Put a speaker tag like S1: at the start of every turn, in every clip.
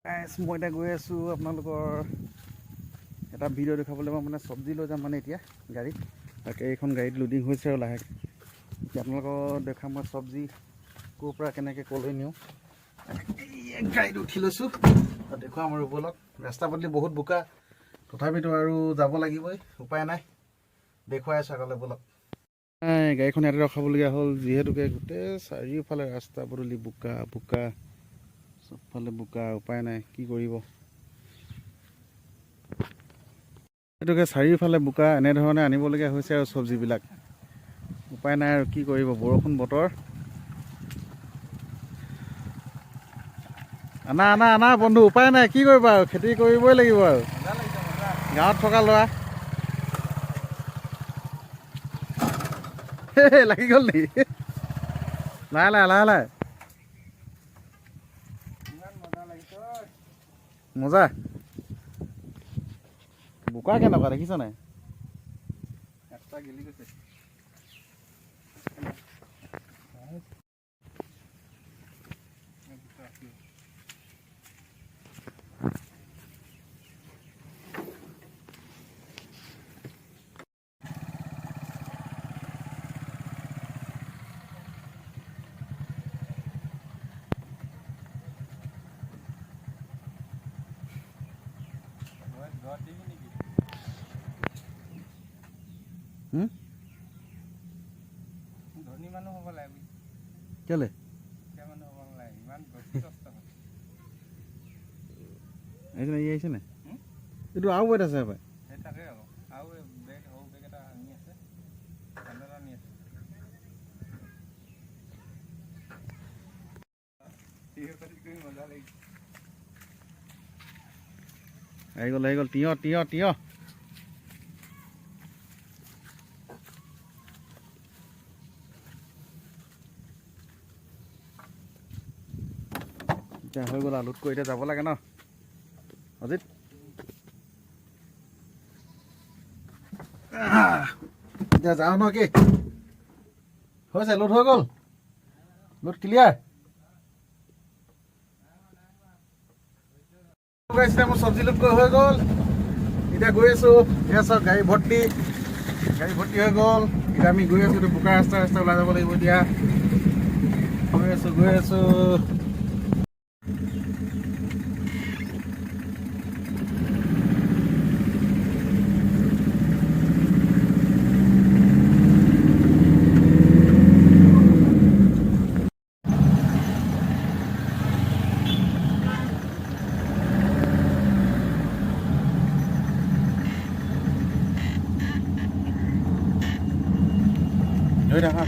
S1: মই এতিয়া গৈ আছোঁ আপোনালোকৰ এটা ভিডিঅ' দেখাবলৈ। মই মানে চব্জি লৈ যাম মানে এতিয়া গাড়ীত, তাকে এইখন গাড়ীত লোডিং হৈছে আৰু লাহেকৈ এতিয়া আপোনালোকক দেখাম মই চব্জি ক'ৰ পৰা কেনেকৈ ক'লৈ নিওঁ। গাড়ীত উঠি লৈছোঁ দেখুৱাম আৰু ব'লক। ৰাস্তা পদূলি বহুত বোকা, তথাপিতো আৰু যাব লাগিবই, উপায় নাই। দেখুৱাই আছোঁ আগলৈ ব'লক। গাড়ীখন ইয়াতে ৰখাবলগীয়া হ'ল যিহেতুকে গোটেই চাৰিওফালে ৰাস্তা পদূলি বোকা বোকা, চবফালে বোকা, উপায় নাই, কি কৰিব। সেইটোকে চাৰিওফালে বোকা, এনেধৰণে আনিবলগীয়া হৈছে আৰু চব্জিবিলাক, উপায় নাই আৰু কি কৰিব। বৰষুণ বতৰ। আনা আনা আনা বন্ধু, উপায় নাই, কি কৰিবা আৰু, খেতি কৰিবই লাগিব আৰু, গাঁৱত থকা ল'ৰা। লাগি গ'ল নেকি? লাহে লাহে লাহে লাহে। মজা বোকা কেনেকুৱা দেখিছ নাই? ৰাস্তা গেলি গৈছে।
S2: ধনী মানুহ হ'ব লাগে
S1: কেলে
S2: মানুহ হ'ব নালাগে, ইমান বেছি কষ্ট হয়।
S1: আহিছে নাই? এইটো আৰু বেট আছে হপায়।
S2: সেই তাকে আৰু বেগ সৰু বেগ এটা আনি আছে, কান্দলা আনি আছে। মজা লাগিছে।
S1: আহি গ'ল তিয়হ তিয়হ তিয়হ। এতিয়া হৈ গ'ল, আলুত কৰি এতিয়া যাব লাগে ন অজিত। এতিয়া যাওঁ ন কি হৈছে? লোড হৈ গ'ল, লোড ক্লিয়াৰ। মোৰ চব্জি লোড হৈ গ'ল, এতিয়া গৈ আছোঁ। এয়া চাওক গাড়ী ভৰ্তি হৈ গ'ল। এতিয়া আমি গৈ আছোঁ, বোকা ৰাস্তা ওলাই যাব লাগিব। এতিয়া গৈ আছোঁ। ধৰি থাকা।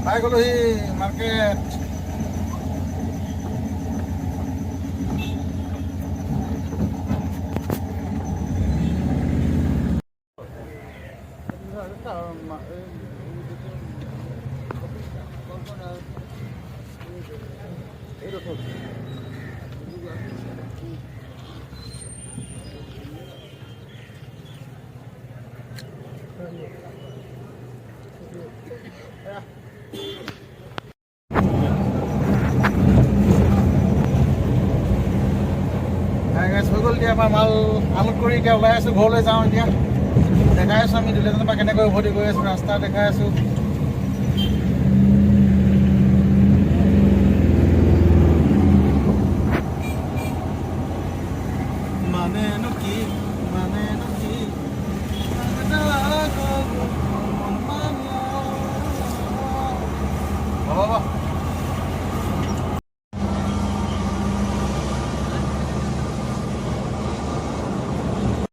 S1: পাই গ'লোহি মাৰ্কেট। হৈ গ'ল। এতিয়া আমাৰ মাল আনলোড কৰি এতিয়া ওলাই আছোঁ, ঘৰলৈ যাওঁ। এতিয়া দেখাই আছোঁ আমি দুলীয়াজানৰ পৰা কেনেকৈ উভতি গৈ আছোঁ, ৰাস্তা দেখাই আছোঁ। মানে কি